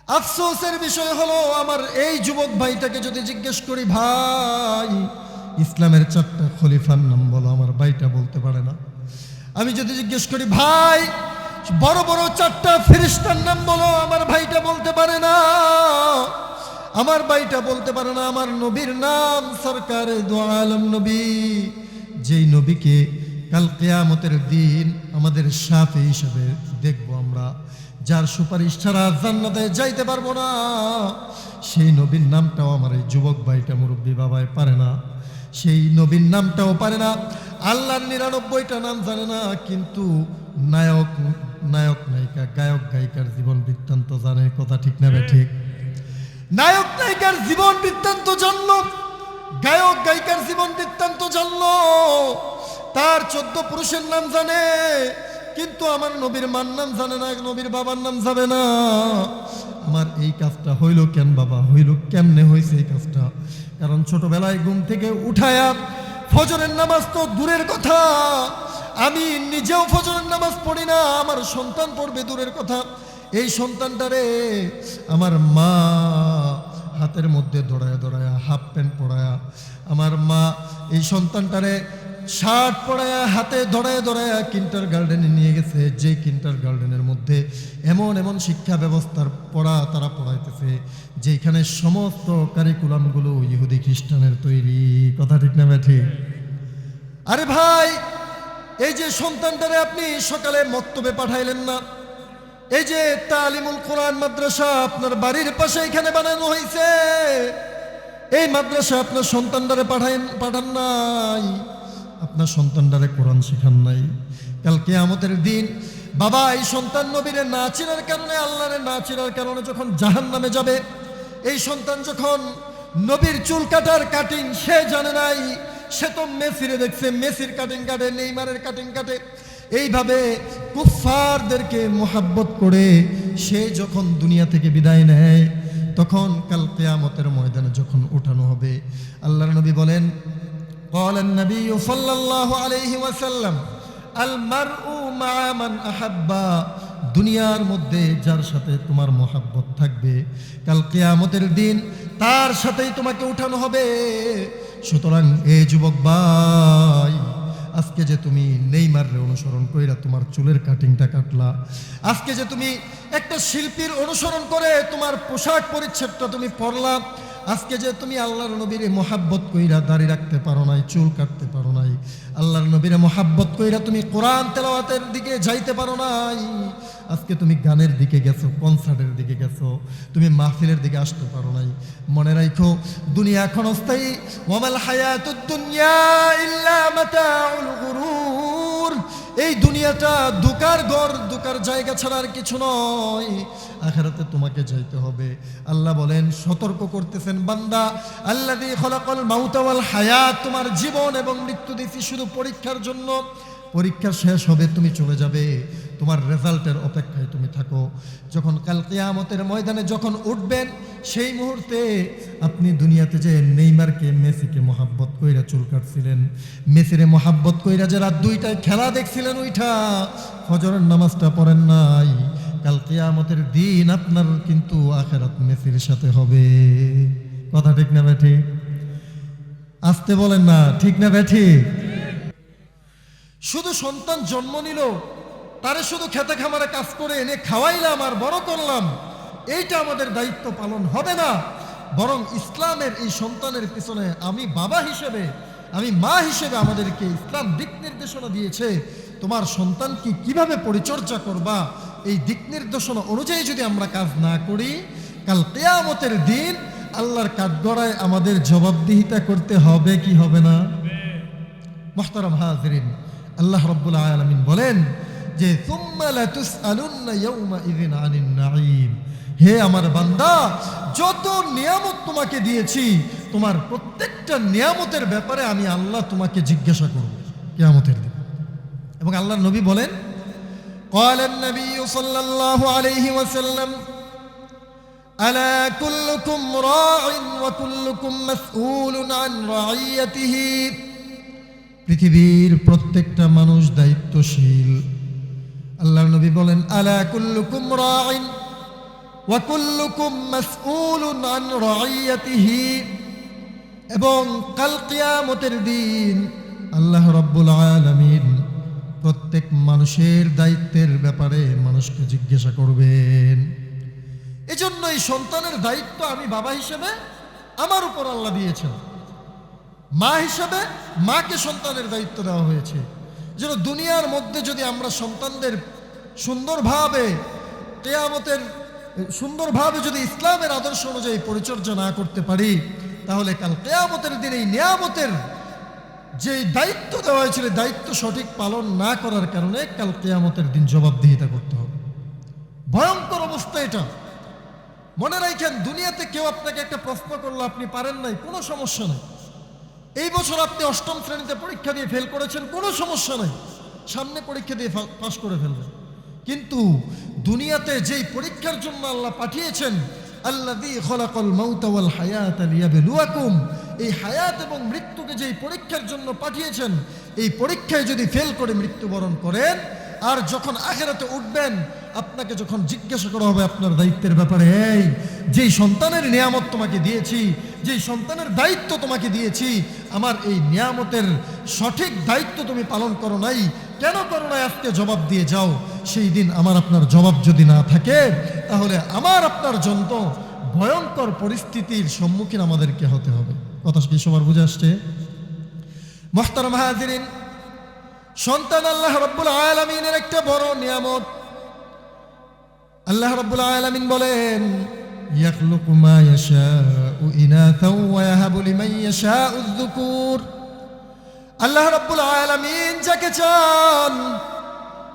আফসোসের বিষয় হলো, আমার এই যুবক ভাইটাকে যদি জিজ্ঞেস করি, ভাই ইসলামের 4টা খলিফার নাম বলো, আমার ভাইটা বলতে পারে না। আমি যদি জিজ্ঞেস করি, ভাই বড় বড় 4টা ফেরেশতার নাম বলো, আমার ভাইটা বলতে পারে না। আমার ভাইটা বলতে পারে না আমার নবীর নাম, সরকারে দু আলম নবী, যেই নবীকে কাল কিয়ামতের দিন আমাদের শাফি হিসেবে দেখব আমরা, যার সুপারিশ ছাড়া জান্নাতে যাইতে পারবো না, সেই নবীর নামটাও আমার এই যুবক ভাইটা মুরব্বী বাবায় পারে না। সেই নবীর নামটাও পারে না। আল্লাহর 99টা নাম জানে না, কিন্তু নায়ক নায়িকা, গায়ক গায়িকার জীবন বৃত্তান্ত জানে। কথা ঠিক না ঠিক? নায়ক নায়িকার জীবন বৃত্তান্ত জানলো, গায়ক গায়িকার জীবন বৃত্তান্ত জানলো, তার 14 পুরুষের নাম জানে, কিন্তু আমার নবীর মার নাম জানে না, নবীর বাবার নাম যাবে না। আমার এই কাজটা হইল কেন বাবা, হইল কেমনে হয়েছে এই কাজটা? কারণ ছোটবেলায় ঘুম থেকে উঠায়া ফজরের নামাজ তো দূরের কথা, আমি নিজেও ফজরের নামাজ পড়ি না, আমার সন্তান পড়বে দূরের কথা। এই সন্তানটারে আমার মা হাতের মধ্যে দৌড়ায়া দৌড়ায়া, হাফ প্যান্ট পরায়া, আমার মা এই সন্তানটারে শার্ট পরায়া হাতে ধরায় ধরায়া কিন্টার গার্ডেনে নিয়ে গেছে, যে কিন্টার গার্ডেনের মধ্যে এমন এমন শিক্ষা ব্যবস্থার পড়া তারা পড়াইতেছে, যেখানে সমস্ত কারিকুলামগুলো ইহুদি খ্রিস্টানের তৈরি। কথা ঠিক না ঠিক? আরে ভাই, এই যে সন্তানটারে আপনি সকালে মক্তবে পাঠাইলেন না, এই যে তালিমুল কোরআন মাদ্রাসা আপনার বাড়ির পাশে এখানে বানানো হয়েছে, এই মাদ্রাসা আপনার সন্তানটারে পাঠান নাই, আপনার সন্তানটারে কোরআন শেখান নাই। কাল কিয়ামতের দিন বাবা এই সন্তান নবীরে না চিনার কারণে, আল্লাহরে না চিনার কারণে যখন জাহান্নামে যাবে, এই সন্তান যখন নবীর চুল কাটার কাটিং সে জানে নাই, সে তো মেসিরে দেখছে, মেসির কাটিং কাটে, নেইমারের কাটিং কাটে, এইভাবে কুফফারদেরকে মোহাব্বত করে সে যখন দুনিয়া থেকে বিদায় নেয়, তখন কাল কিয়ামতের ময়দানে যখন উঠানো হবে, আল্লাহর নবী বলেন, قال النبي صلى الله عليه وسلم المرء مع من أحب, দুনিয়ার মধ্যে যার সাথে তোমার মোহাব্বত থাকবে, কাল কিয়ামতের দিন তার সাথেই তোমাকে উঠানো হবে। সুতরাং এই যুবক ভাই, আজকে যে তুমি নেইমাররে অনুসরণ কইরা তোমার চুলের কাটিংটা কাটলা, আজকে যে তুমি একটা শিল্পীর অনুসরণ করে তোমার পোশাক পরিচ্ছদটা তুমি পরলা, আজকে যে তুমি আল্লাহর নবীরে মোহাব্বত কইরা দাড়ি রাখতে পারো নাই, চুল কাটতে পারো নাই, আল্লাহর নবীরে মোহাব্বত কইরা তুমি কোরআন তেলাওয়াতের দিকে যাইতে পারো নাই, আজকে তুমি গানের দিকে গেছো, কনসার্টের দিকে গেছো, তুমি মাহফিলের দিকে আসতে পারো নাই, মনে রাখো দুনিয়া ক্ষণস্থায়ী, ওয়ামাল হায়াতুদ দুনিয়া ইল্লা মাতাউল গুরুর, এই দুনিয়াটা দুকার ঘর, দুকার জায়গা ছাড়া আর কিছু নয়, আখিরাতে তোমাকে যাইতে হবে। আল্লাহ বলেন, সতর্ক করতেছেন, বান্দা আল্লাযী খলাকাল মাউতা ওয়াল হায়াত, তোমার জীবন এবং মৃত্যু দিয়েছি শুধু পরীক্ষার জন্য, পরীক্ষা শেষ হবে তুমি চলে যাবে, তোমার রেজাল্টের অপেক্ষায় তুমি থাকো। যখন কাল কিয়ামতের ময়দানে যখন উঠবেন, সেই মুহূর্তে আপনি দুনিয়াতে যে নেইমারকে, মেসিকে মোহাব্বত কইরা চুল কাটছিলেন, মেসিরে মোহাব্বত কইরা যে রাত 2টায় খেলা দেখছিলেন, ওইটা ফজরের নামাজটা পড়েন নাই, কাল কিয়ামতের দিন আপনার কিন্তু আখিরাত মেসির সাথে হবে। কথা ঠিক না বেঠি? আসতে বলেন না, ঠিক না বেঠি? শুধু সন্তান জন্ম নিল, তারে শুধু খেতে খামারে কাজ করে এনে খাওয়াইলাম আর বড় করলাম, এইটা আমাদের দায়িত্ব পালন হবে না, বরং ইসলামের এই সন্তানের পিছনে আমি বাবা হিসেবে, আমি মা হিসেবে আমাদেরকে ইসলাম দিক নির্দেশনা দিয়েছে, তোমার সন্তানকে কিভাবে পরিচর্যা করবা, এই দিক নির্দেশনা অনুযায়ী যদি আমরা কাজ না করি, কাল কিয়ামতের দিন আল্লাহর কাঠগড়ায় আমাদের জবাবদিহিতা করতে হবে কি হবে না? মুহতারাম হাজিরিন, আল্লাহ রাব্বুল আলামিন বলেন যে সুম্মা লাতুসআলুন্না ইয়াউমাইযিন আনিন নাঈম, হে আমার বান্দা, যত নিয়ামত তোমাকে দিয়েছি, তোমার প্রত্যেকটা নিয়ামতের ব্যাপারে আমি আল্লাহ তোমাকে জিজ্ঞাসা করব কিয়ামতের দিন। এবং আল্লাহর নবী বলেন, قال النبي صلى الله عليه وسلم ألا كلكم راع وكلكم مسؤول عن رعيته, পৃথিবীর প্রত্যেকটা মানুষ দায়িত্বশীল। আল্লাহর নবী বলেন, আলা কুল্লুকুম রাইন, ওয়া কুল্লুকুম মাসউলুন আন রাইয়াতিহি, এবং কাল কিয়ামতের দিন আল্লাহ রাব্বুল আলামিন প্রত্যেক মানুষের দায়িত্বের ব্যাপারে মানুষকে জিজ্ঞাসা করবেন। এজন্য এই সন্তানের দায়িত্ব আমি বাবা হিসেবে আমার উপর আল্লাহ দিয়েছেন, মা হিসেবে মাকে সন্তানের দায়িত্ব দেওয়া হয়েছে। যেন দুনিয়ার মধ্যে যদি আমরা সন্তানদের সুন্দরভাবে কিয়ামতের সুন্দরভাবে যদি ইসলামের আদর্শ অনুযায়ী পরিচর্যা না করতে পারি, তাহলে কাল কিয়ামতের দিন এই নিয়ামতের যে দায়িত্ব দেওয়া হয়েছিল দায়িত্ব সঠিক পালন না করার কারণে কাল কিয়ামতের দিন জবাবদিহিতা করতে হবে। ভয়ঙ্কর অবস্থা এটা। মনে রাখেন, দুনিয়াতে কেউ আপনাকে একটা প্রশ্ন করলো, আপনি পারেন নাই, কোনো সমস্যা নেই। এই বছর আপনি অষ্টম শ্রেণীতে পরীক্ষা দিয়ে ফেল করেছেন, কোনো সমস্যা নেই, সামনে পরীক্ষা দিয়ে পাশ করে ফেলবেন। কিন্তু দুনিয়াতে যেই পরীক্ষার জন্য আল্লাহ পাঠিয়েছেন, আল্লাযী খলাকাল মাউতা ওয়াল হায়াতা লিয়াবলুয়াকুম, এই হায়াত এবং মৃত্যুকে যেই পরীক্ষার জন্য পাঠিয়েছেন, এই পরীক্ষায় যদি ফেল করে মৃত্যুবরণ করেন, আর যখন আখিরাতে উঠবেন, আপনাকে যখন জিজ্ঞাসা করা হবে আপনার দায়িত্বের ব্যাপারে, এই যেই সন্তানের নিয়ামত তোমাকে দিয়েছি, যেই সন্তানের দায়িত্ব তোমাকে দিয়েছি, আমার এই নিয়ামতের সঠিক দায়িত্ব তুমি পালন করো নাই, কেন করো নাই, আজকে জবাব দিয়ে যাও। সেই দিন আমার আপনার জবাব যদি না থাকে, তাহলে আমার আপনার জন্য ভয়ঙ্কর পরিস্থিতির সম্মুখীন আমাদেরকে হতে হবে। কথা কি সবার বুঝে আসছে? মুহতারাম হাজিরিন, সন্তান আল্লাহ রাব্বুল আলামিনের একটা বড় নিয়ামত। আল্লাহ রাব্বুল আলামিন বলেন, ইয়াখলুকু মা ইয়াশাউ ইনাথাও ওয়া ইয়াহাবু লিমান ইয়াশাউ আয-যুকুর। আল্লাহ রাব্বুল আলামিন যাকে চান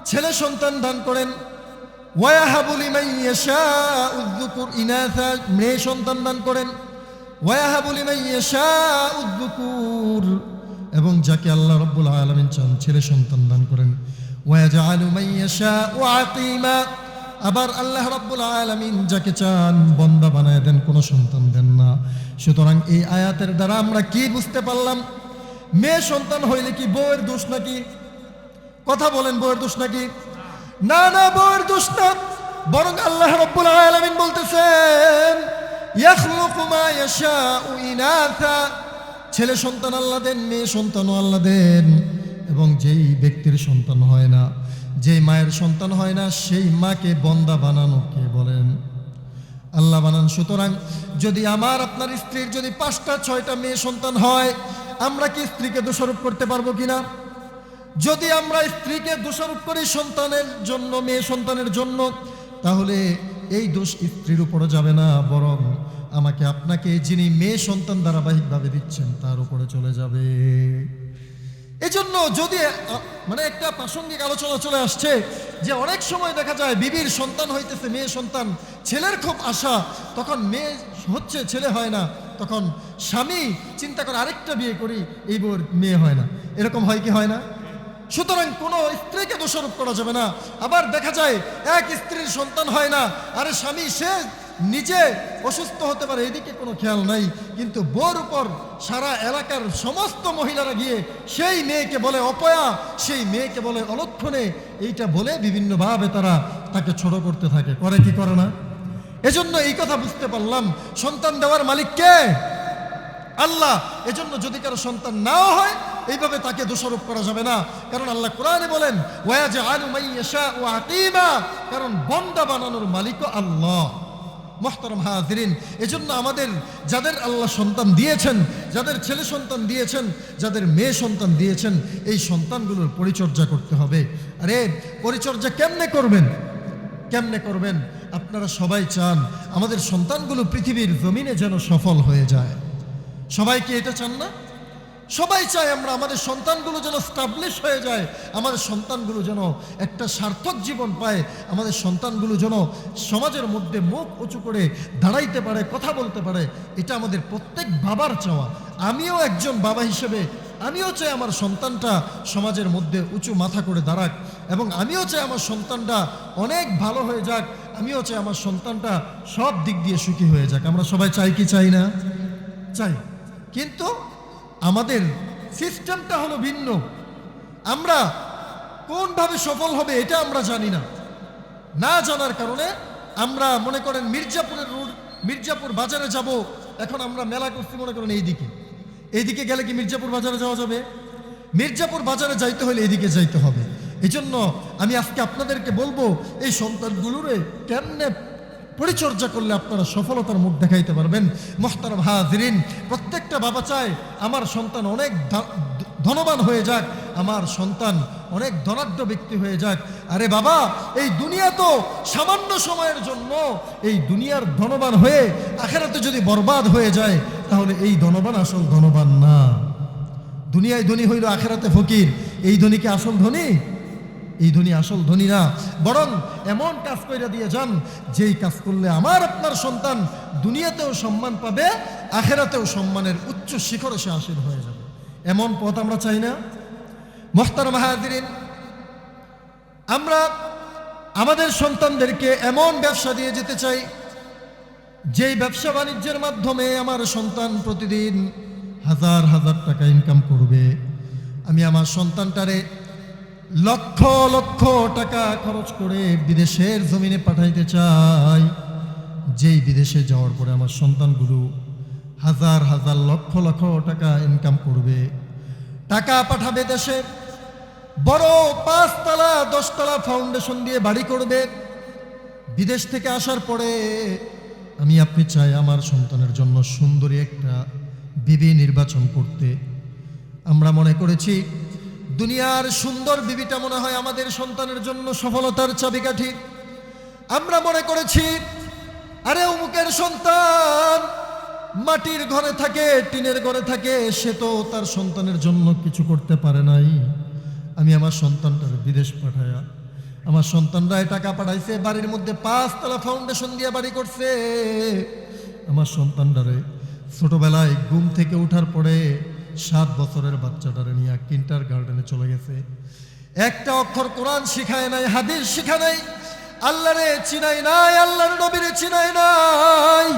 ছেলে সন্তান দান করেন, ওয়া ইয়াহাবু লিমান ইয়াশাউ আয-যুকুর, ইনাথা মেয়ে সন্তান দান করেন, ওয়া ইয়াহাবু লিমান ইয়াশাউ আয-যুকুর, এবং যাকে আল্লাহ রাব্বুল আলামিন চান ছেলে সন্তান দান করেন, ওয়া ইয়াজআলু মান ইয়াশাউ আকিমা, আবার আল্লাহ রাব্বুল আলামিন যাকে চান বান্দা বানায় দেন, কোনো সন্তান দেন না। সুতরাং এই আয়াতের দ্বারা আমরা কি বুঝতে পারলাম? মেয়ে সন্তান হইলে কি বউয়ের দোষ নাকি? কথা বলেন, বউয়ের দোষ নাকি? না না, বউয়ের দোষ না, বরং আল্লাহ রাব্বুল আলামিন বলতেছেন, ইয়াখলুকু মা ইয়াশাউ ইনাথা, ছেলে সন্তান আল্লাহ দেন, মেয়ে সন্তানও আল্লাহ দেন। এবং যেই ব্যক্তির সন্তান হয় না, যে মায়ের সন্তান হয় না, সেই মাকে বন্দা বানানো কে বলেন? আল্লাহ বানান। সুতরাং যদি আমার আপনার স্ত্রীর যদি 5টা 6টা মেয়ে সন্তান হয়, আমরা কি স্ত্রীকে দোষারোপ করতে পারবো কিনা? যদি আমরা স্ত্রীকে দোষারোপ করি সন্তানের জন্য, মেয়ে সন্তানের জন্য, তাহলে এই দোষ স্ত্রীর উপরে যাবে না, বরং আমাকে আপনাকে যিনি মেয়ে সন্তান ধারাবাহিকভাবে দিচ্ছেন তার উপরে চলে যাবে। এজন্য যদি মানে একটা প্রাসঙ্গিক আলোচনা চলে আসছে যে অনেক সময় দেখা যায় বিবির সন্তান হইতেছে মেয়ে সন্তান, ছেলের খুব আশা, তখন মেয়ে হচ্ছে ছেলে হয় না, তখন স্বামী চিন্তা করে আরেকটা বিয়ে করি, এই বউর মেয়ে হয় না। এরকম হয় কি হয় না? সুতরাং কোনো স্ত্রীকে দোষারোপ করা যাবে না। আবার দেখা যায় এক স্ত্রীর সন্তান হয় না, আরে স্বামী সে নিজে অসুস্থ হতে পারে, এদিকে কোনো খেয়াল নাই, কিন্তু বউর উপর সারা এলাকার সমস্ত মহিলারা গিয়ে সেই মেয়েকে বলে অপয়া, সেই মেয়েকে বলে অলক্ষণে, এইটা বলে বিভিন্নভাবে তারা তাকে ছোট করতে থাকে। করে কি করে না? এজন্য এই কথা বুঝতে পারলাম, সন্তান দেওয়ার মালিক কে? আল্লাহ। এজন্য যদি কারো সন্তান নাও হয়, এইভাবে তাকে দোষারোপ করা যাবে না, কারণ আল্লাহ কোরআনে বলেন ওয়াজআলু মান ইয়াশাউ আকিমা, কারণ বান্দা বানানোর মালিকও আল্লাহ। মুহতারাম হাজিরিন, এজন্য আমাদের যাদের আল্লাহ সন্তান দিয়েছেন, যাদের ছেলে সন্তান দিয়েছেন, যাদের মেয়ে সন্তান দিয়েছেন, এই সন্তানগুলোর পরিচর্যা করতে হবে। আরে পরিচর্যা কেমনে করবেন? কেমনে করবেন? আপনারা সবাই চান আমাদের সন্তানগুলো পৃথিবীর জমিনে যেন সফল হয়ে যায়। সবাই কি এটা চান না? সবাই চায় আমরা আমাদের সন্তানগুলো যেন স্টাবলিশ হয়ে যায়, আমাদের সন্তানগুলো যেন একটা সার্থক জীবন পায়, আমাদের সন্তানগুলো যেন সমাজের মধ্যে মুখ উঁচু করে দাঁড়াইতে পারে, কথা বলতে পারে। এটা আমাদের প্রত্যেক বাবার চাওয়া। আমিও একজন বাবা হিসেবে আমিও চাই আমার সন্তানটা সমাজের মধ্যে উঁচু মাথা করে দাঁড়াক, এবং আমিও চাই আমার সন্তানটা অনেক ভালো হয়ে যাক, আমিও চাই আমার সন্তানটা সব দিক দিয়ে সুখী হয়ে যাক। আমরা সবাই চাই কি চাই না? চাই। কিন্তু আমাদের সিস্টেমটা হলো ভিন্ন। আমরা কোনভাবে সফল হবে এটা আমরা জানি না। না জানার কারণে আমরা মনে করেন মির্জাপুর বাজারে যাব, এখন আমরা মেলা করছি মনে করেন এইদিকে গেলে কি মির্জাপুর বাজারে যাওয়া যাবে? মির্জাপুর বাজারে যাইতে হলে এইদিকে যাইতে হবে। এই জন্য আমি আজকে আপনাদেরকে বলবো, এই সন্তানগুলোরে কেমনে পরিচর্যা করলে আপনারা সফলতার মুখ দেখাইতে পারবেন। মুহতারাম হাজিরিন, প্রত্যেকটা বাবা চায় আমার সন্তান অনেক ধনবান হয়ে যাক, আমার সন্তান অনেক ধনাঢ্য ব্যক্তি হয়ে যাক। আরে বাবা, এই দুনিয়া তো সামান্য সময়ের জন্য। এই দুনিয়ার ধনবান হয়ে আখিরাতে যদি বরবাদ হয়ে যায়, তাহলে এই ধনবান আসল ধনবান না। দুনিয়ায় ধনী হইল, আখিরাতে ফকির। এই ধনী কি আসল ধনী? এই ধনী আসল ধনী না। বরং এমন কাজ কইরা দিয়ে যান, যেই কাজ করলে আমার আপনার সন্তান দুনিয়াতেও সম্মান পাবে, আখিরাতেও সম্মানের উচ্চ শিখরে সে হাসিল হয়ে যাবে। এমন পথ আমরা চাই না? মুহতারাম হাজিরিন, আমরা আমাদের সন্তানদেরকে এমন ব্যবসা দিয়ে যেতে চাই, যেই ব্যবসা বাণিজ্যের মাধ্যমে আমার সন্তান প্রতিদিন হাজার হাজার টাকা ইনকাম করবে। আমি আমার সন্তানটারে লক্ষ লক্ষ টাকা খরচ করে বিদেশের জমিনে পাঠাইতে চাই, যেই বিদেশে যাওয়ার পরে আমার সন্তানগুলো হাজার হাজার লক্ষ লক্ষ টাকা ইনকাম করবে, টাকা পাঠাবে দেশে, বড় 5 তলা 10 তলা ফাউন্ডেশন দিয়ে বাড়ি করবে। বিদেশ থেকে আসার পরে আমি আপনি চাই আমার সন্তানের জন্য সুন্দরী একটা বিবি নির্বাচন করতে। আমরা মনে করেছি দুনিয়ার সুন্দর বিবিটা মনে হয় আমাদের সন্তানের জন্য সফলতার চাবিকাঠি। আমরা মনে করেছি আরে অমুকের সন্তান মাটির ঘরে থাকে, টিনের ঘরে থাকে, সে তো তার সন্তানের জন্য কিছু করতে পারে নাই। আমি আমার সন্তানটার বিদেশ পাঠায়া, আমার সন্তানরা টাকা পাঠাইছে, বাড়ির মধ্যে 5 তলা ফাউন্ডেশন দিয়ে বাড়ি করছে। আমার সন্তানটারে ছোটবেলায় ঘুম থেকে উঠার পরে 7 বছরের বাচ্চাটারে নিয়ে কিন্টার গার্ডেনে চলে গেছে। একটা অক্ষর কোরআন শিখায় নাই, হাদিস শিখায় নাই, আল্লাহরে চিনাই নাই, আল্লাহর নবীরে চিনাই নাই।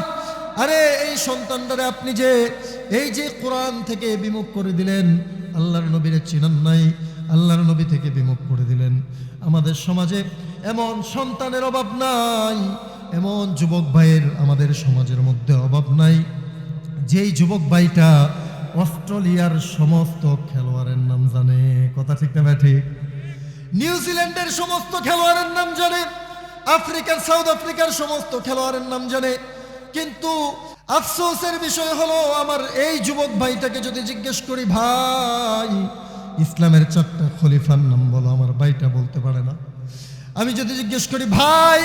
আরে এই সন্তানটারে আপনি যে এই যে কোরআন থেকে বিমুখ করে দিলেন, আল্লাহর নবীরে চিনান নাই, আল্লাহর নবী থেকে বিমুখ করে দিলেন। আমাদের সমাজে এমন সন্তানের অভাব নাই, এমন যুবক ভাইয়ের আমাদের সমাজের মধ্যে অভাব নাই, যেই যুবক ভাইটা অস্ট্রেলিয়ার সমস্ত খেলোয়াড়ের নাম জানে। কথা ঠিক না ঠিক? নিউজিল্যান্ডের সমস্ত খেলোয়াড়ের নাম জানে, সাউথ আফ্রিকার সমস্ত খেলোয়াড়ের নাম জানে। কিন্তু আফসোসের বিষয় হলো, আমার এই যুবক ভাইটাকে যদি জিজ্ঞেস করি, ভাই ইসলামের 4টা খলিফার নাম বলো, আমার ভাইটা বলতে পারে না। আমি যদি জিজ্ঞেস করি, ভাই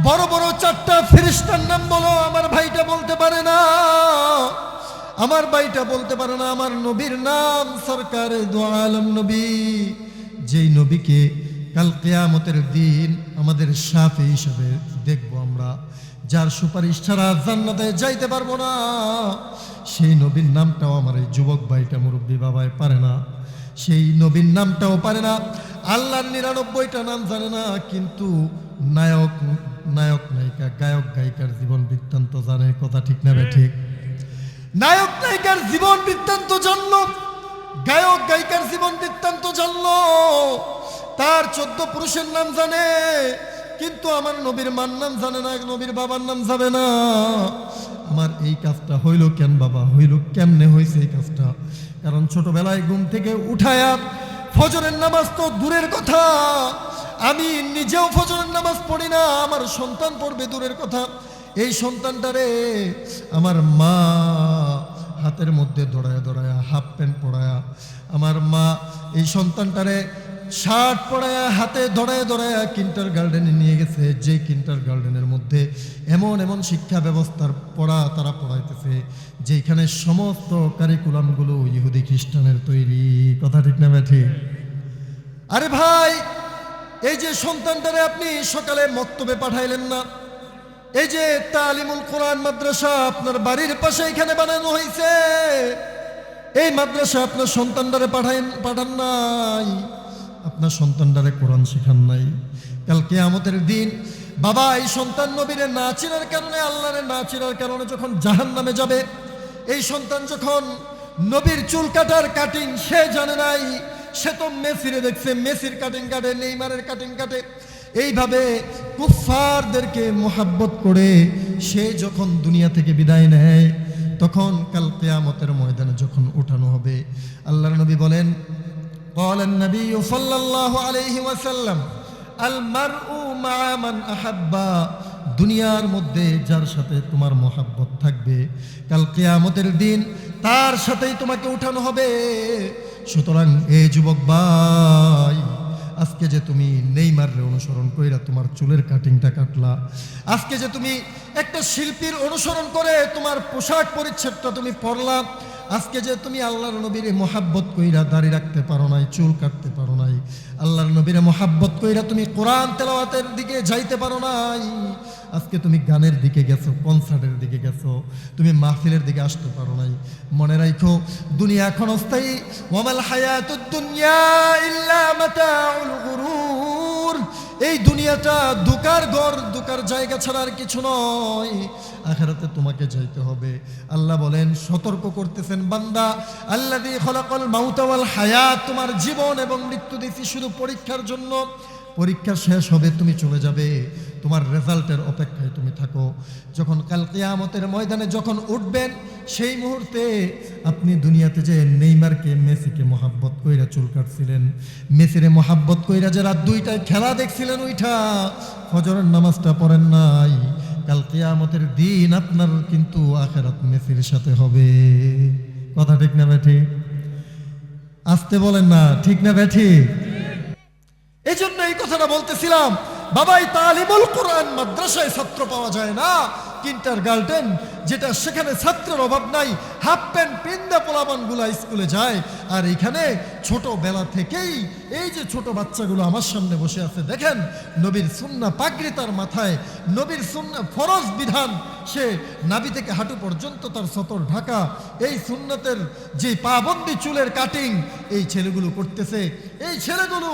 বড় বড় 4টা ফেরেশতার নাম বলো, আমার ভাইটা বলতে পারে না। আমার ভাইটা বলতে পারে না আমার নবীর নাম, সরকারে দু আলম নবী, যেই নবীকে কাল কিয়ামতের দিন আমাদের শাফি হিসেবে দেখবো আমরা, যার সুপারিশ ছাড়া জান্নাতে যাইতে পারবো না, সেই নবীর নামটাও আমার এই যুবক ভাইটা মুরব্বী বাবাই পারে না। সেই নবীর নামটাও পারে না, আল্লাহর 99টা নাম জানে না, কিন্তু নায়ক নায়িকা, গায়ক গায়িকার জীবন বৃত্তান্ত জানে। কথা ঠিক না ঠিক? নায়ক নায়িকার জীবন বৃত্তান্ত জানলো, গায়ক গায়িকার জীবন বৃত্তান্ত জানলো, তার 14 পুরুষের নাম জানে, কিন্তু আমার নবীর মার নাম জানে না, নবীর বাবার নাম জানে না। আমার এই কাজটা হইল কেন বাবা? হইল কেমনে হয়েছে এই কাজটা? কারণ ছোটবেলায় ঘুম থেকে উঠায়া ফজরের নামাজ তো দূরের কথা, আমি নিজেও ফজরের নামাজ পড়ি না, আমার সন্তান পড়বে দূরের কথা। এই সন্তানটারে আমার মা হাতের মধ্যে দৌড়ায়া দৌড়ায়া, হাফ প্যান্ট পরায়া, আমার মা এই সন্তানটারে শার্ট পরায়া হাতে দৌড়ায় দৌড়ায়া কিন্টার গার্ডেনে নিয়ে গেছে, যে কিন্টার গার্ডেনের মধ্যে এমন এমন শিক্ষা ব্যবস্থার পড়া তারা পড়াইতেছে, যেখানে সমস্ত কারিকুলামগুলো ইহুদি খ্রিস্টানের তৈরি। কথা ঠিক না ঠিক? আরে ভাই, এই যে সন্তানটারে আপনি সকালে মক্তবে পাঠাইলেন না, এই যে তালিমুল কোরআন মাদ্রাসা আপনার বাড়ির পাশে এখানে বানানো হয়েছে, এই মাদ্রাসা আপনার সন্তানটারে পাঠান নাই, আপনার সন্তানটারে কোরআন শেখান নাই। কাল কিয়ামতের দিন বাবা এই সন্তান নবীরে না চিনার কারণে, আল্লাহরে না চিনার কারণে যখন জাহান্নামে যাবে, এই সন্তান যখন নবীর চুল কাটার কাটিং সে জানে নাই, সে তো মেসিরে দেখছে, মেসির কাটিং কাটে, নেইমারের কাটিং কাটে, এইভাবে কুফফারদেরকে মোহাব্বত করে সে যখন দুনিয়া থেকে বিদায় নেয়, তখন কাল কিয়ামতের ময়দানে যখন উঠানো হবে, আল্লাহর নবী বলেন, قال النبي صلى الله عليه وسلم المرء مع من أحب, দুনিয়ার মধ্যে যার সাথে তোমার মোহাব্বত থাকবে, কাল কিয়ামতের দিন তার সাথেই তোমাকে উঠানো হবে। সুতরাং এই যুবক ভাই, আজকে যে তুমি নেইমাররে অনুসরণ কইরা তোমার চুলের কাটিংটা কাটলা, আজকে যে তুমি একটা শিল্পীর অনুসরণ করে তোমার পোশাক পরিচ্ছদটা তুমি পরলা, আজকে যে তুমি আল্লাহর নবীর মোহাব্বত কইরা দাড়ি রাখতে পারো নাই, চুল কাটতে পারো নাই, আল্লাহর নবীর মোহাব্বত কইরা তুমি কোরআন তেলাওয়াতের দিকে যাইতে পারো নাই, আজকে তুমি গানের দিকে গেছো, কনসার্টের দিকে গেছো, তুমি মাহফিলের দিকে আসতে পারো নাই, মনে রাখো দুনিয়া ক্ষণস্থায়ী, ওয়ামাল হায়াতুদ দুনিয়া ইল্লা মাতাউল গুরুর, এই দুনিয়াটা ধোঁকার ঘর, ধোঁকার জায়গা ছাড়া আর কিছু নয়, আখিরাতে তোমাকে যাইতে হবে। আল্লাহ বলেন, সতর্ক করতেছেন, বান্দা আল্লাযী খলাকাল মাউতা ওয়াল হায়াত, তোমার জীবন এবং মৃত্যু দিয়েছি শুধু পরীক্ষার জন্য, পরীক্ষা শেষ হবে তুমি চলে যাবে, তোমার রেজাল্টের অপেক্ষায় তুমি থাকো। যখন কাল কিয়ামতের ময়দানে যখন উঠবেন, সেই মুহূর্তে আপনি দুনিয়াতে যে নেইমারকে, মেসিকে মোহাব্বত কইরা চুল কাটছিলেন, মেসিরে মোহাব্বত কইরা যে রাত 2টায় খেলা দেখছিলেন, ওইটা ফজরের নামাজটা পড়েন নাই, কাল কিয়ামতের দিন আপনার কিন্তু আখিরাত মেসির সাথে হবে। কথা ঠিক না বেঠি? আসতে বলেন না, ঠিক না বেঠি? এই জন্য এই কথাটা বলতেছিলাম, বাবাই তালিমুল কোরআন মাদ্রাসায় ছাত্র পাওয়া যায় না, কিন্ডারগার্টেন যেটা, সেখানে ছাত্রের অভাব নাই, হাফ প্যান্ট পিন্দা পোলাপানগুলা স্কুলে যায়, আর এখানে ছোটবেলা থেকেই এই যে ছোট বাচ্চাগুলো আমার সামনে বসে আছে, দেখেন নবীর সুন্নাহ পাগড়ি তার মাথায়, নবীর সুন্নাহ ফরজ বিধান, সে নাভি থেকে হাঁটু পর্যন্ত তার সতর ঢাকা, এই সুন্নতের যে পাবন্দি চুলের কাটিং এই ছেলেগুলো করতেছে, এই ছেলেগুলো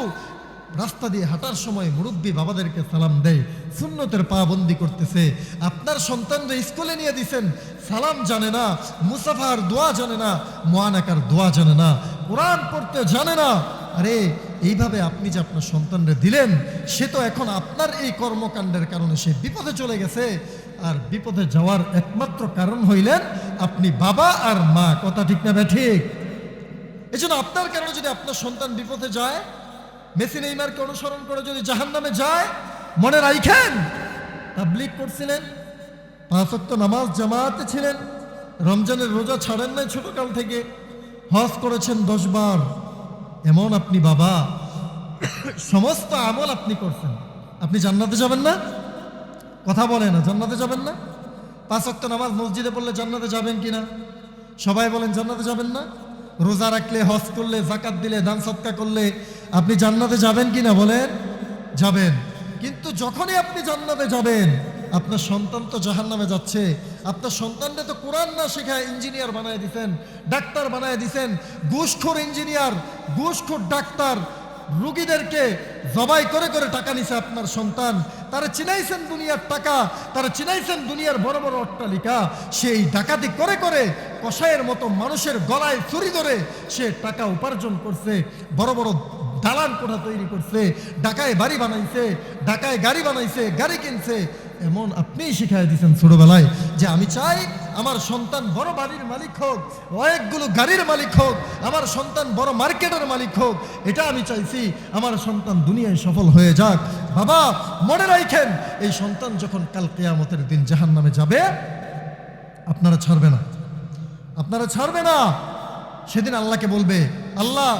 রাস্তা দিয়ে হাঁটার সময় মুরব্বী বাবাদেরকে সালাম দেয়, সুন্নতের পাবন্দি করতেছে। আপনার সন্তানরা স্কুলে নিয়ে দিছেন, সালাম জানে না, মুসাফার দোয়া জানে না, মুআনাকার দোয়া জানে না, কোরআন পড়তে জানে না। আরে এইভাবে আপনি যে আপনার সন্তানরে দিলেন, সে তো এখন আপনার এই কর্মকাণ্ডের কারণে সে বিপদে চলে গেছে, আর বিপদে যাওয়ার একমাত্র কারণ হইলেন আপনি বাবা আর মা। কথা ঠিক না ঠিক? এই জন্য আপনার কারণে যদি আপনার সন্তান বিপদে যায়, মেসি নেইমারকে অনুসরণ করে যদি জাহান্নামে যায়, মনে রাখেন তাবলীগ করছিলেন, 5 ওয়াক্ত নামাজ জামাতে ছিলেন, রমজানের রোজা ছাড়েন নাই ছোটকাল থেকে, হজ করেছেন 10 বার, এমন আপনি বাবা, সমস্ত আমল আপনি করছেন, আপনি জান্নাতে যাবেন না? কথা বলে না, জান্নাতে যাবেন না? 5 ওয়াক্ত নামাজ মসজিদে পড়লে জান্নাতে যাবেন কিনা? সবাই বলেন জান্নাতে যাবেন না? রোজা রাখলে, হজ করলে, যাকাত দিলে, দান সদকা করলে আপনি জান্নাতে যাবেন কিনা? বলেন যাবেন। কিন্তু যখনই আপনি জান্নাতে যাবেন, আপনার সন্তান তো জাহান্নামে যাচ্ছে। আপনার সন্তানকে তো কোরআন না শেখায় ইঞ্জিনিয়ার বানায় দিছেন, ডাক্তার বানায় দিছেন, ঘুষখোর ইঞ্জিনিয়ার, ঘুষখোর ডাক্তার, রুগীদেরকে জবাই করে করে টাকা নিছে আপনার সন্তান। তারা চিনাইছেন দুনিয়ার টাকা, তারা চিনাইছেন দুনিয়ার বড় বড় অট্টালিকা, সেই ডাকাতি করে করে কসাইয়ের মতো মানুষের গলায় ছুরি ধরে সে টাকা উপার্জন করছে, বড় বড় দালান কোঠা তৈরি করছে, ঢাকায় বাড়ি বানাইছে, ঢাকায় গাড়ি বানাইছে, গাড়ি কিনছে। এমন আপনিই শিখাই দিয়েছেন ছোটবেলায় যে আমি চাই আমার সন্তান বড় বাড়ির মালিক হোক, অনেকগুলো গাড়ির মালিক হোক, আমার সন্তান বড় মার্কেটের মালিক হোক, এটা আমি চাইছি, আমার সন্তান দুনিয়ায় সফল হয়ে যাক। বাবা মনে রাখেন, এই সন্তান যখন কাল কিয়ামতের দিন জাহান্নামে যাবে, আপনারা ছাড়বে না, আপনারা ছাড়বে না। সেদিন আল্লাহকে বলবে, আল্লাহ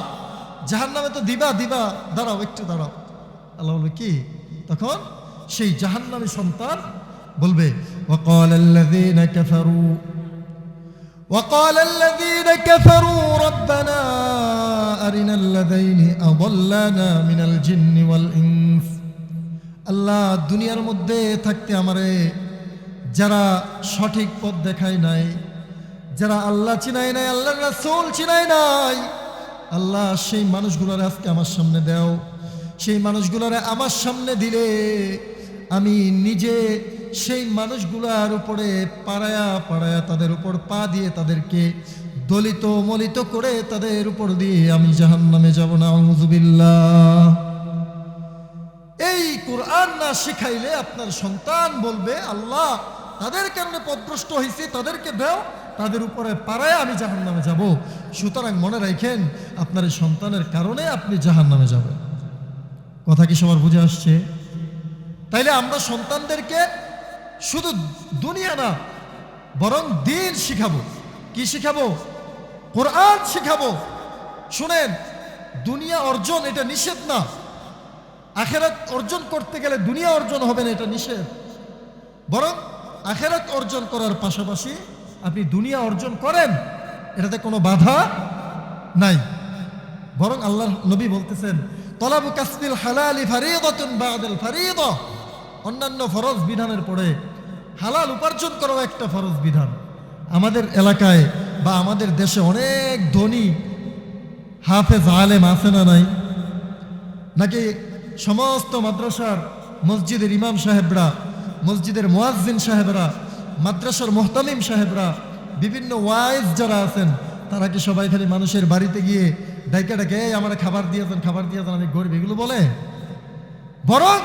জাহান্নামে তো দিবা দিবা, দাঁড়াও একটু দাঁড়াও। আল্লাহ বলবে কি? তখন সেই জাহান্নামী সন্তান বলবে, وقال الذين كفروا ربنا أرنا الذين أضلنا من الجن والإنس। আল্লাহ দুনিয়ার মধ্যে থাকতে আমারে যারা সঠিক পথ দেখায় নাই, যারা আল্লাহ চিনায় নাই, আল্লাহর রাসূল চিনায় নাই, আল্লাহ সেই মানুষগুলোর আজকে আমার সামনে দাও। সেই মানুষগুলোরে আমার সামনে দিলে আমি নিজে সেই মানুষগুলার উপরে পাড়ায়া পাড়ায়া তাদের উপর পা দিয়ে তাদেরকে দলিত মলিত করে তাদের উপর দিয়ে আমি জাহান্নামে যাব না। আউযুবিল্লাহ। এই কুরআন কোরআন না শিখাইলে আপনার সন্তান বলবে আল্লাহ তাদের কারণে পথভ্রষ্ট হয়েছি, তাদেরকে দাও, তাদের উপরে পারায় আমি জাহান্নামে যাব। সুতরাং মনে রাখেন আপনার এই সন্তানের কারণে আপনি জাহান্নামে যাবেন। কথা কি সবার বুঝে আসছে? তাইলে আমরা সন্তানদেরকে শুধু দুনিয়া না বরং দিন শিখাবো। কি শিখাবো? কোরআন শিখাবো। শুনেন, দুনিয়া অর্জন এটা নিষেধ না, আখিরাত অর্জন করতে গেলে দুনিয়া অর্জন হবে না এটা নিষেধ, বরং আখিরাত অর্জন করার পাশাপাশি আপনি দুনিয়া অর্জন করেন, এটাতে কোনো বাধা নাই। বরং আল্লাহ নবী বলতেছেন তলাবু কাসবিল হালালি ফারিদাতুন বা'দাল ফারিদা, অন্যান্য ফরজ বিধানের পরে হালাল উপার্জন করাও একটা ফরজ বিধান। আমাদের এলাকায় বা আমাদের দেশে অনেক ধনী হাফেজ আলেম আছে না নাই? নাকি সমস্ত মাদ্রাসার মসজিদের ইমাম সাহেবরা, মসজিদের মুয়াজ্জিন সাহেবরা, মাদ্রাসার মুহতামিম সাহেবরা, বিভিন্ন ওয়াইজ যারা আছেন, তারা কি সবাই খালি মানুষের বাড়িতে গিয়ে ডাইকা ডাকে এই আমার খাবার দিয়েছেন, খাবার দিয়েছেন, আমি গরিব, এগুলো বলে? বরং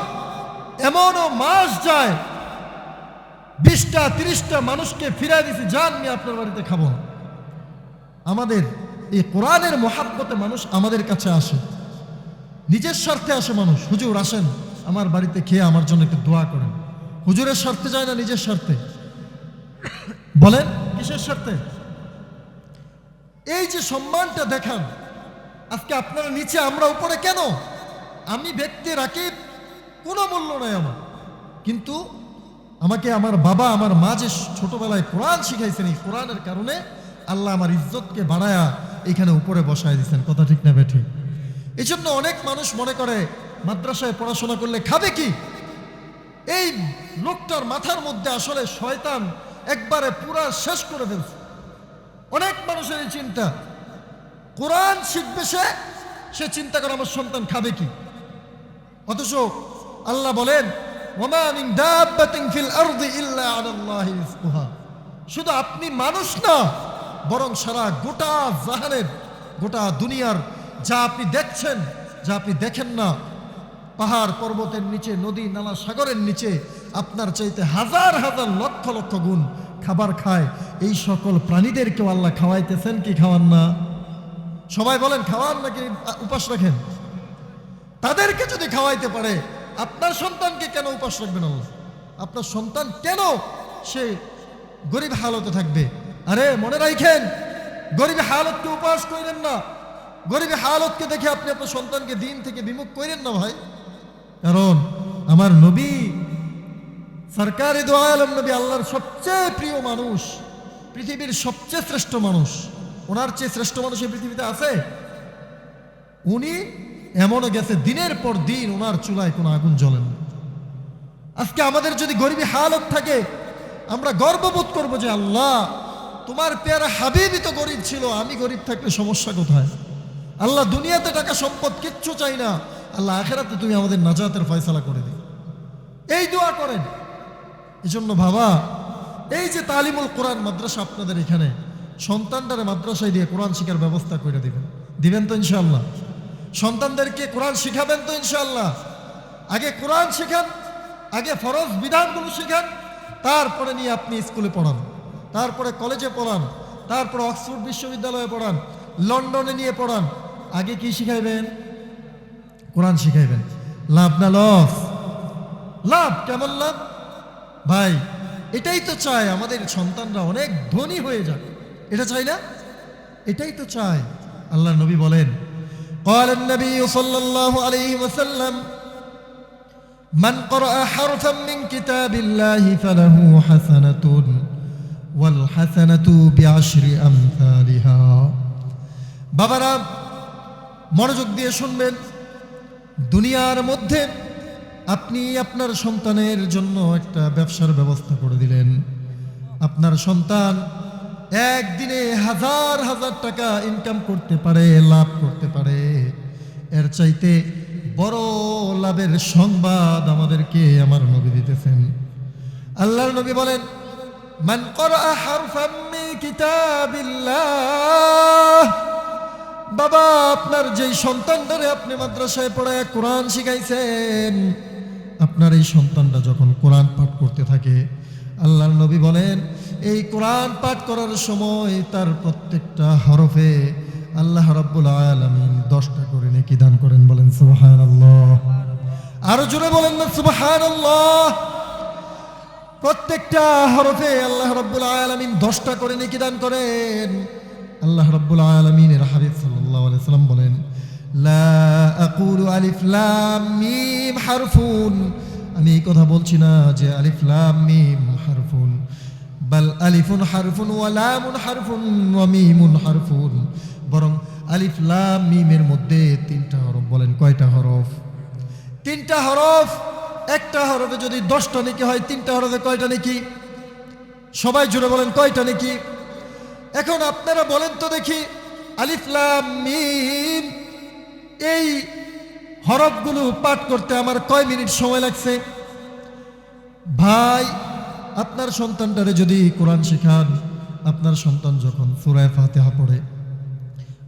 এমনও মাস যায় 20টা 30টা মানুষকে ফিরাই দিছি, যান নিয়ে আপনার বাড়িতে খাবো। আমাদের এই কোরআনের মহাব্বতে মানুষ আমাদের কাছে আসে, নিজের স্বার্থে আসে মানুষ, হুজুর আসেন আমার বাড়িতে খেয়ে আমার জন্য একটু দোয়া করেন। হুজুরের স্বার্থে যায় না, নিজের স্বার্থে। বলেন কিসের স্বার্থে? এই যে সম্মানটা দেখান, আজকে আপনারা নিচে আমরা উপরে কেন? আমি ব্যক্তি রাকিব, কোনো মূল্য নাই আমার, কিন্তু আমাকে আমার বাবা আমার মা যে ছোটবেলায় কোরআন শিখাইছেন, এই কোরআনের কারণে আল্লাহ আমার ইজ্জতকে বাড়ায়া এখানে উপরে বসায় দিচ্ছেন। কথা ঠিক না বেঠিক? এই জন্য অনেক মানুষ মনে করে মাদ্রাসায় পড়াশোনা করলে খাবে কি। এই লোকটার মাথার মধ্যে আসলে শয়তান একবারে পুরা শেষ করে ফেলছে। অনেক মানুষের এই চিন্তা, কোরআন শিখবে সে চিন্তা করে আমার সন্তান খাবে কি। অথচ আল্লাহ বলেন ওয়ামা মিন দাব্বাতিন ফিল আরদি ইল্লা আলাল্লাহি রিজকুহা। শুধু আপনি মানুষ না, বরং সারা গোটা জাহানের, গোটা দুনিয়ার যা আপনি দেখছেন, যা আপনি দেখেন না, পাহাড় পর্বতের নিচে, নদী নালা সাগরের নিচে আপনার চাইতে হাজার হাজার লক্ষ লক্ষ গুণ খাবার খায়, এই সকল প্রাণীদেরকেও আল্লাহ খাওয়াইতেছেন কি খাওয়ান না? সবাই বলেন খাওয়ান নাকি উপাস রাখেন? তাদেরকে যদি খাওয়াইতে পারে, আপনার সন্তানকে কেন উপাস রাখবেন আল্লাহ? আপনার সন্তান কেন সে গরিব হালতে থাকবে? আরে মনে রাখেন, গরিব হালতকে উপাস করেন না, গরিব হালতকে দেখে আপনি আপনার সন্তানকে দিন থেকে বিমুখ করেন না ভাই। কারণ আমার নবী সরকারি দো আলম নবী, আল্লাহর সবচেয়ে প্রিয় মানুষ, পৃথিবীর সবচেয়ে শ্রেষ্ঠ মানুষ, ওনার চেয়ে শ্রেষ্ঠ মানুষ এই পৃথিবীতে আছে? উনি এমনও গেছে দিনের পর দিন ওনার চুলায় কোনো আগুন জ্বলে না। আজকে আমাদের যদি গরিবী হালত থাকে, আমরা গর্ববোধ করবো যে আল্লাহ তোমার পেয়ারা হাবিবই তো গরিব ছিল, আমি গরিব থাকলে সমস্যা কোথায়? আল্লাহ দুনিয়াতে টাকা সম্পদ কিচ্ছু চাই না, আল্লাহ আখিরাতে তুমি আমাদের নাজাতের ফয়সালা করে দিও, এই দোয়া করেন। এই জন্য বাবা, এই যে তালিমুল কোরআন মাদ্রাসা আপনাদের এখানে, সন্তানটারে মাদ্রাসায় দিয়ে কোরআন শিখার ব্যবস্থা করে দিবেন তো ইনশাআল্লাহ? সন্তানদেরকে কোরআন শিখাবেন তো ইনশাআল্লাহ? আগে কোরআন শিখান, আগে ফরজ বিধানগুলো শিখান, তারপরে নিয়ে আপনি স্কুলে পড়ান, তারপরে কলেজে পড়ান, তারপরে অক্সফোর্ড বিশ্ববিদ্যালয়ে পড়ান, লন্ডনে নিয়ে পড়ান। আগে কি শিখাইবেন? কোরআন শিখাইবেন। লাভ না লস? লাভ। কেমন লাভ ভাই? এটাই তো চায় আমাদের সন্তানরা অনেক ধনী হয়ে যাক, এটা চাই না? এটাই তো চায়। আল্লাহ নবী বলেন قال النبي صلى الله عليه وسلم من قرأ حرفا من كتاب الله فله حسنة والحسنة بعشر أمثالها। বাবারা মনোযোগ দিয়ে শুনবেন, দুনিয়ার মধ্যে আপনি আপনার সন্তানের জন্য একটা ব্যবসার ব্যবস্থা করে দিলেন। আপনার সন্তান একদিনে হাজার হাজার টাকা ইনকাম করতে পারে, লাভ করতে পারে। এর চাইতে বড় লাভের সংবাদ আমাদেরকে আমার নবী দিতেছেন। আল্লাহর নবী বলেন মান ক্বরাআ হারফাম মিন কিতাবিল্লাহ। বাবা, আপনার যেই সন্তানটারে আপনি মাদ্রাসায় পড়ায় কোরআন শিখাইছেন, আপনার এই সন্তানটা যখন কোরআন পাঠ করতে থাকে, আল্লাহর নবী বলেন এই কোরআন পাঠ করার সময় তার প্রত্যেকটা হরফে আল্লাহ রাব্বুল আলামিন 10টা করে নেকি দান করেন। বলেন সুবহানাল্লাহ। আরো জোরে বলেন না সুবহানাল্লাহ। প্রত্যেকটা হরফে আল্লাহ রাব্বুল আলামিন 10টা করে নেকি দান করেন। আল্লাহ রাব্বুল আলামিনের হাবিব সাল্লাল্লাহু আলাইহি সাল্লাম বলেন, লা আকুলু আলিফ লাম মিম হারফুন, আমি এই কথা বলছি না যে আলিফ লাম মিম হারফুন, বাল আলিফুন হারফুন ওয়া লামুন হারফুন ওয়া মিমুন হারফুন, বরং আলিফ লাম মিমের মধ্যে 3টা হরফ। বলেন কয়টা হরফ? 3টা হরফ। একটা হরফে যদি 10টা নেকি হয়, 3টা হরফে কয়টা নেকি? সবাই জুড়ে বলেন কয়টা নেকি? এখন আপনারা বলেন তো দেখি, আলিফ লাম মিম এই হরফগুলো পাঠ করতে আমার কয় মিনিট সময় লাগছে? ভাই, আপনার সন্তানটারে যদি কোরআন শেখান, আপনার সন্তান যখন সূরা ফাতিহা পড়ে,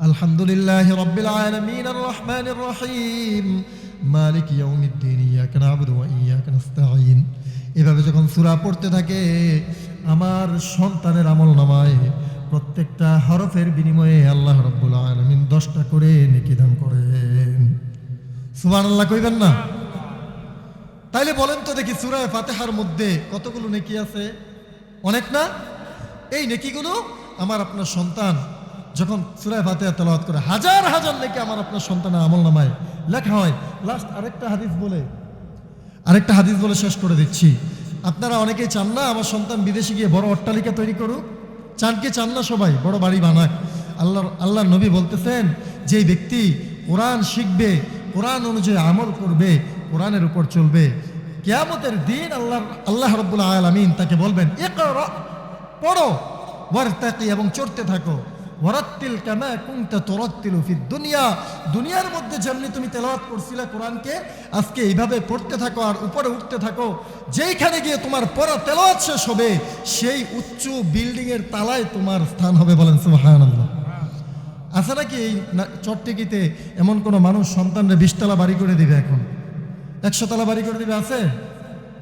আলহামদুলিল্লাহি রাব্বিল আলামিন আর রহমানির রহিম মালিক ইয়াউমিদ্দিন ইয়াকা না'বুদু ওয়া ইয়াকা নাস্তাঈন, এভাবে যখন সূরা পড়তে থাকে, আমার সন্তানের আমলনামায় প্রত্যেকটা হরফের বিনিময়ে আল্লাহ রাব্বুল আলামিন 10টা করে নেকি দান করেন। সুবহানাল্লাহ কইবেন না? তাইলে বলেন তো দেখি, সূরা ফাতিহার মধ্যে কতগুলো নেকি আছে? অনেক না? এই নেকিগুলো আমার আপনার সন্তান যখন সূরা ফাতিহা তেলাওয়াত করে, হাজার হাজার নেকি আমার আপনার সন্তানের আমলনামায় লেখা হয়। লাস্ট আরেকটা হাদিস বলে শেষ করে দিচ্ছি। আপনারা অনেকেই চান না আমার সন্তান বিদেশে গিয়ে বড় অট্টালিকা তৈরি করুক? চান কি চান না? সবাই বড় বাড়ি বানাক। আল্লাহর নবী বলতেছেন, যে ব্যক্তি কোরআন শিখবে, কোরআন অনুযায়ী আমল করবে, কোরআনের উপর চলবে, কিয়ামতের দিন আল্লাহ রাব্বুল আলামিন তাকে বলবেন, ইকরা, পড়ো, ওয়ারতাকি, এবং চড়তে থাকো, ওয়ারাত্তিল কামা কুনতা তুরাত্তিলু ফিদ দুনিয়া, দুনিয়ার মধ্যে যেমনি তুমি তেলাওয়াত করছিলে কোরআনকে, আজকে এইভাবে পড়তে থাকো আর উপরে উঠতে থাকো। যেইখানে গিয়ে তোমার পড়া তেলাওয়াত শেষ হবে, সেই উচ্চ বিল্ডিং এর তালায় তোমার স্থান হবে। বলেন সুবহানাল্লাহ। আছে নাকি এই চট্টিকিতে এমন কোনো মানুষ সন্তানরে 20 তলা বাড়ি করে দিবে? এখন 100 তলা বাড়ি করে দিবে? আছে?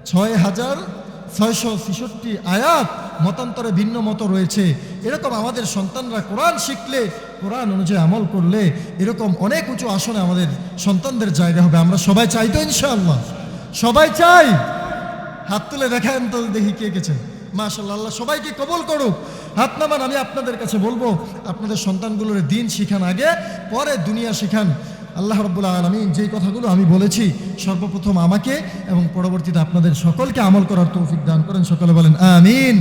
6666 আয়াত মতান্তরে ভিন্ন মত রয়েছে। এরকম আমাদের সন্তানরা কোরআন শিখলে, কোরআন অনুযায়ী আমল করলে, এরকম অনেক উঁচু আসনে আমাদের সন্তানদের জায়গা হবে। আমরা সবাই চাই তো ইনশাআল্লাহ? সবাই চাই? হাত তুলে দেখান তো দেখি কে কে চাই। মাশাআল্লাহ, আল্লাহ সবাইকে কবুল করুক। হাত নামান। আমি আপনাদের কাছে বলবো, আপনাদের সন্তানগুলোর দিন শিখান আগে, পরে দুনিয়া শিখান। আল্লাহ রাব্বুল আলামিন যেই কথাগুলো আমি বলেছি, সর্বপ্রথম আমাকে এবং পরবর্তীতে আপনাদের সকলকে আমল করার তৌফিক দান করেন। সকলে বলেন আমিন।